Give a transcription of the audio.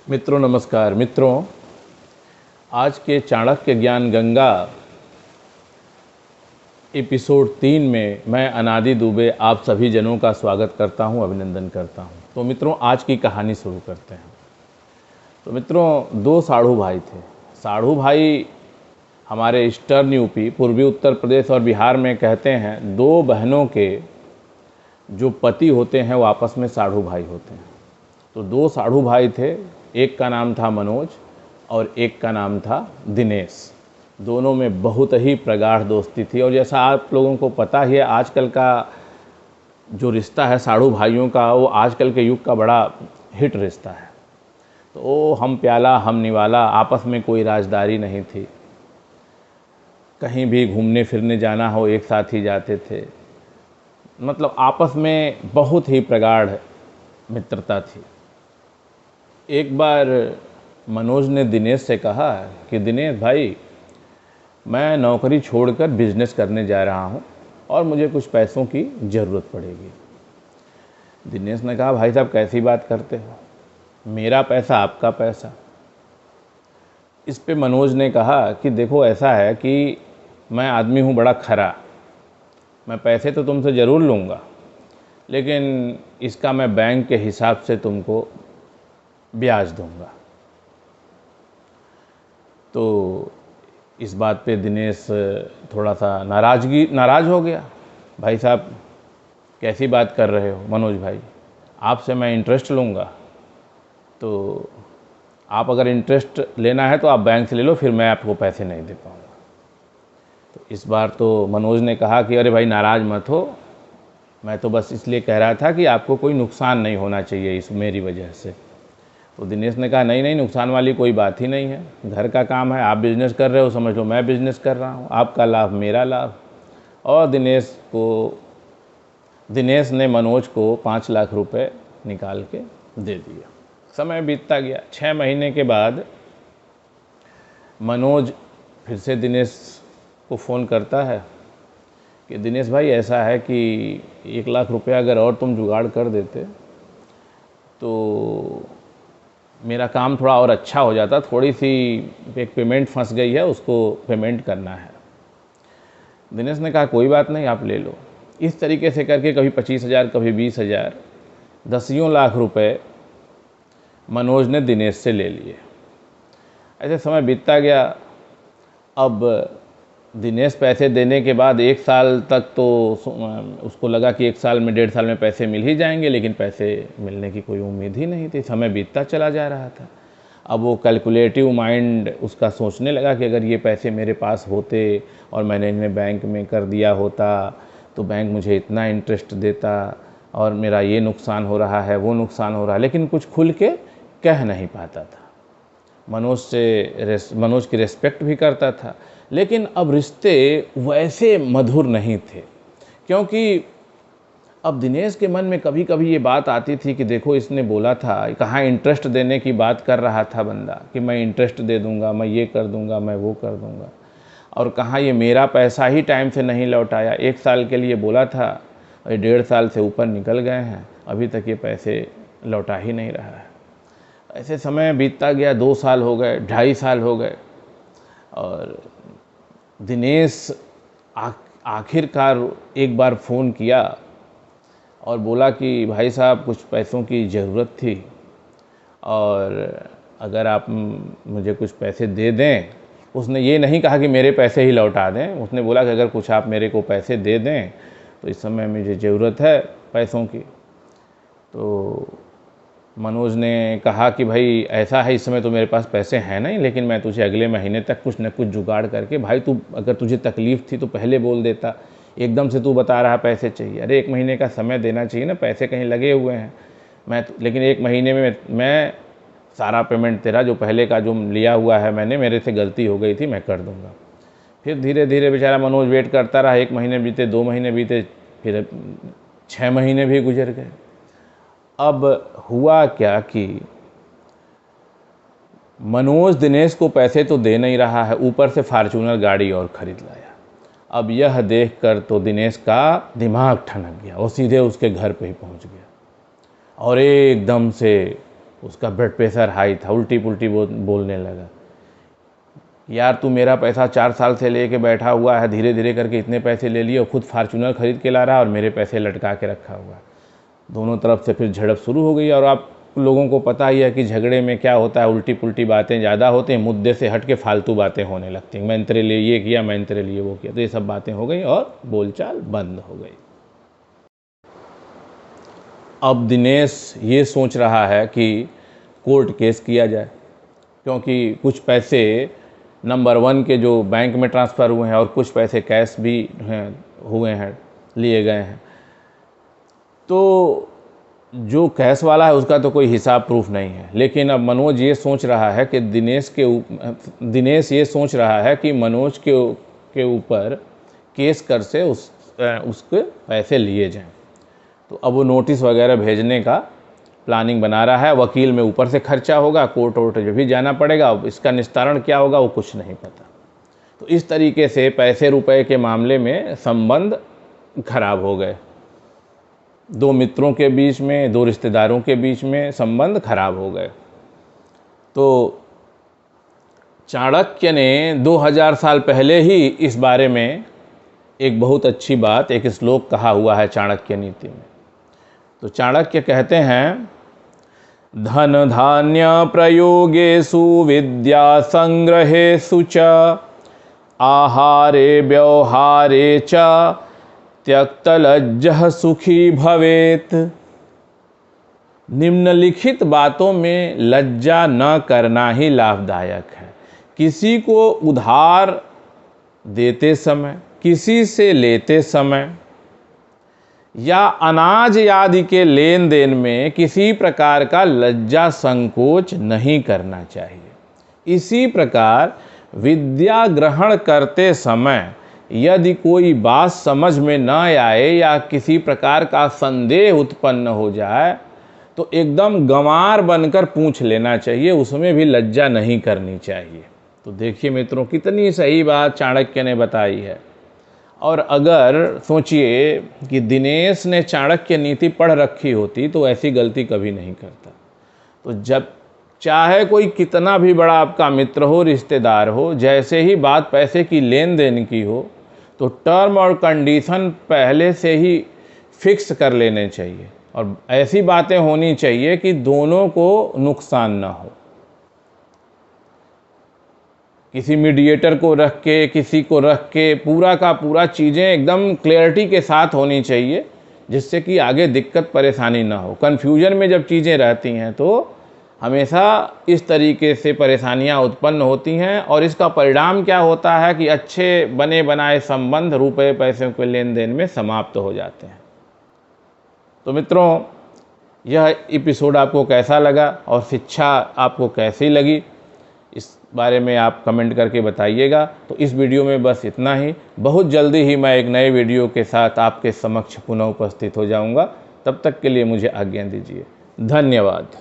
मित्रों नमस्कार। मित्रों, आज के चाणक्य ज्ञान गंगा एपिसोड 3 में मैं अनादि दुबे आप सभी जनों का स्वागत करता हूं, अभिनंदन करता हूं। तो मित्रों, आज की कहानी शुरू करते हैं। तो मित्रों, दो साढ़ू भाई थे। साढ़ू भाई हमारे ईस्टर्न यूपी, पूर्वी उत्तर प्रदेश और बिहार में कहते हैं दो बहनों के जो पति होते हैं वो आपस में साढ़ू भाई होते हैं। तो दो साढ़ू भाई थे, एक का नाम था मनोज और एक का नाम था दिनेश। दोनों में बहुत ही प्रगाढ़ दोस्ती थी। और जैसा आप लोगों को पता ही है, आजकल का जो रिश्ता है साढ़ू भाइयों का, वो आजकल के युग का बड़ा हिट रिश्ता है। तो वो हम प्याला हम निवाला, आपस में कोई राजदारी नहीं थी। कहीं भी घूमने फिरने जाना हो एक साथ ही जाते थे। मतलब आपस में बहुत ही प्रगाढ़ मित्रता थी। एक बार मनोज ने दिनेश से कहा कि दिनेश भाई, मैं नौकरी छोड़कर बिजनेस करने जा रहा हूँ और मुझे कुछ पैसों की ज़रूरत पड़ेगी। दिनेश ने कहा, भाई साहब कैसी बात करते हो, मेरा पैसा आपका पैसा। इस पे मनोज ने कहा कि देखो ऐसा है कि मैं आदमी हूँ बड़ा खरा, मैं पैसे तो तुमसे ज़रूर लूँगा, लेकिन इसका मैं बैंक के हिसाब से तुमको ब्याज दूंगा। तो इस बात पे दिनेश थोड़ा सा नाराज़ हो गया। भाई साहब कैसी बात कर रहे हो मनोज भाई, आपसे मैं इंटरेस्ट लूँगा, तो आप अगर इंटरेस्ट लेना है तो आप बैंक से ले लो, फिर मैं आपको पैसे नहीं दे पाऊँगा। तो इस बार तो मनोज ने कहा कि अरे भाई नाराज़ मत हो, मैं तो बस इसलिए कह रहा था कि आपको कोई नुकसान नहीं होना चाहिए इस मेरी वजह से। तो दिनेश ने कहा नहीं, नुकसान वाली कोई बात ही नहीं है, घर का काम है, आप बिज़नेस कर रहे हो, समझ लो मैं बिज़नेस कर रहा हूँ, आपका लाभ मेरा लाभ। और दिनेश ने मनोज को 5 लाख रुपए निकाल के दे दिया। समय बीतता गया। 6 महीने के बाद मनोज फिर से दिनेश को फ़ोन करता है कि दिनेश भाई ऐसा है कि 1 लाख रुपया अगर और तुम जुगाड़ कर देते तो मेरा काम थोड़ा और अच्छा हो जाता। थोड़ी सी एक पेमेंट फंस गई है, उसको पेमेंट करना है। दिनेश ने कहा कोई बात नहीं, आप ले लो। इस तरीके से करके कभी 25,000 कभी 20,000, 10 लाख रुपए मनोज ने दिनेश से ले लिए। ऐसे समय बीतता गया। अब दिनेश पैसे देने के बाद 1 साल तक तो उसको लगा कि 1 साल में 1.5 साल में पैसे मिल ही जाएंगे, लेकिन पैसे मिलने की कोई उम्मीद ही नहीं थी। समय बीतता चला जा रहा था। अब वो कैलकुलेटिव माइंड उसका सोचने लगा कि अगर ये पैसे मेरे पास होते और मैंने इन्हें बैंक में कर दिया होता तो बैंक मुझे इतना इंटरेस्ट देता, और मेरा ये नुकसान हो रहा है, वो नुकसान हो रहा है, लेकिन कुछ खुल के कह नहीं पाता था। मनोज की रिस्पेक्ट भी करता था, लेकिन अब रिश्ते वैसे मधुर नहीं थे, क्योंकि अब दिनेश के मन में कभी कभी ये बात आती थी कि देखो इसने बोला था, कहाँ इंटरेस्ट देने की बात कर रहा था बंदा कि मैं इंटरेस्ट दे दूंगा, मैं ये कर दूंगा, मैं वो कर दूंगा, और कहाँ ये मेरा पैसा ही टाइम से नहीं लौटाया। 1 साल के लिए बोला था, 1.5 साल से ऊपर निकल गए हैं, अभी तक ये पैसे लौटा ही नहीं रहा है। ऐसे समय बीतता गया। 2 साल हो गए, 2.5 साल हो गए, और दिनेश आखिरकार एक बार फ़ोन किया और बोला कि भाई साहब कुछ पैसों की ज़रूरत थी, और अगर आप मुझे कुछ पैसे दे दें। उसने ये नहीं कहा कि मेरे पैसे ही लौटा दें, उसने बोला कि अगर कुछ आप मेरे को पैसे दे दें तो इस समय मुझे ज़रूरत है पैसों की। तो मनोज ने कहा कि भाई ऐसा है, इस समय तो मेरे पास पैसे हैं नहीं, लेकिन मैं तुझे अगले महीने तक कुछ न कुछ जुगाड़ करके, भाई तू अगर तुझे तकलीफ़ थी तो पहले बोल देता, एकदम से तू बता रहा पैसे चाहिए। अरे 1 महीने का समय देना चाहिए ना, पैसे कहीं लगे हुए हैं। लेकिन 1 महीने में मैं सारा पेमेंट तेरा जो पहले का जो लिया हुआ है मैंने, मेरे से गलती हो गई थी, मैं कर दूँगा। फिर धीरे धीरे बेचारा मनोज वेट करता रहा। 1 महीने बीते, 2 महीने बीते, फिर 6 महीने भी गुजर गए। अब हुआ क्या कि मनोज दिनेश को पैसे तो दे नहीं रहा है, ऊपर से फॉर्च्यूनर गाड़ी और ख़रीद लाया। अब यह देखकर तो दिनेश का दिमाग ठनक गया, वो सीधे उसके घर पे ही पहुंच गया और एकदम से उसका ब्लड प्रेशर हाई था, उल्टी पुल्टी बोलने लगा। यार तू मेरा पैसा 4 साल से लेके बैठा हुआ है, धीरे धीरे करके इतने पैसे ले लिए और खुद फार्चूनर खरीद के ला रहा है और मेरे पैसे लटका के रखा हुआ है। दोनों तरफ से फिर झड़प शुरू हो गई। और आप लोगों को पता ही है कि झगड़े में क्या होता है, उल्टी पुल्टी बातें ज़्यादा होती हैं, मुद्दे से हट के फालतू बातें होने लगती हैं। मैंने तेरे लिए ये किया, मैंने तेरे लिए वो किया, तो ये सब बातें हो गई और बोलचाल बंद हो गई। अब दिनेश ये सोच रहा है कि कोर्ट केस किया जाए, क्योंकि कुछ पैसे नंबर 1 के जो बैंक में ट्रांसफ़र हुए हैं और कुछ पैसे कैश भी हुए हैं, लिए गए हैं। तो जो कैश वाला है उसका तो कोई हिसाब प्रूफ नहीं है, लेकिन अब मनोज ये सोच रहा है कि दिनेश ये सोच रहा है कि मनोज के ऊपर केस कर से उसके पैसे लिए जाएं। तो अब वो नोटिस वगैरह भेजने का प्लानिंग बना रहा है। वकील में ऊपर से खर्चा होगा, कोर्ट वोर्ट जो भी जाना पड़ेगा, इसका निस्तारण क्या होगा वो कुछ नहीं पता। तो इस तरीके से पैसे रुपए के मामले में संबंध खराब हो गए। 2 मित्रों के बीच में, 2 रिश्तेदारों के बीच में संबंध खराब हो गए। तो चाणक्य ने 2000 साल पहले ही इस बारे में एक बहुत अच्छी बात, एक श्लोक कहा हुआ है चाणक्य नीति में। तो चाणक्य कहते हैं, धन धान्य प्रयोगेषु विद्या संग्रहेषु च आहारे व्यवहारे च त्यक्तलज्जः सुखी भवेत्। निम्नलिखित बातों में लज्जा न करना ही लाभदायक है। किसी को उधार देते समय, किसी से लेते समय या अनाज आदि के लेन देन में किसी प्रकार का लज्जा संकोच नहीं करना चाहिए। इसी प्रकार विद्या ग्रहण करते समय यदि कोई बात समझ में न आए या किसी प्रकार का संदेह उत्पन्न हो जाए तो एकदम गंवार बनकर पूछ लेना चाहिए, उसमें भी लज्जा नहीं करनी चाहिए। तो देखिए मित्रों, कितनी सही बात चाणक्य ने बताई है। और अगर सोचिए कि दिनेश ने चाणक्य नीति पढ़ रखी होती तो ऐसी गलती कभी नहीं करता। तो जब चाहे कोई कितना भी बड़ा आपका मित्र हो, रिश्तेदार हो, जैसे ही बात पैसे की लेन देन की हो तो टर्म और कंडीशन पहले से ही फिक्स कर लेने चाहिए और ऐसी बातें होनी चाहिए कि दोनों को नुकसान ना हो। किसी मीडिएटर को रख के, किसी को रख के पूरा का पूरा चीज़ें एकदम क्लैरिटी के साथ होनी चाहिए, जिससे कि आगे दिक्कत परेशानी ना हो। कन्फ्यूजन में जब चीज़ें रहती हैं तो हमेशा इस तरीके से परेशानियां उत्पन्न होती हैं और इसका परिणाम क्या होता है कि अच्छे बने बनाए संबंध रुपए पैसों के लेन देन में समाप्त हो जाते हैं। तो मित्रों, यह एपिसोड आपको कैसा लगा और शिक्षा आपको कैसी लगी, इस बारे में आप कमेंट करके बताइएगा। तो इस वीडियो में बस इतना ही। बहुत जल्दी ही मैं एक नए वीडियो के साथ आपके समक्ष पुनः उपस्थित हो जाऊंगा। तब तक के लिए मुझे आज्ञा दीजिए। धन्यवाद।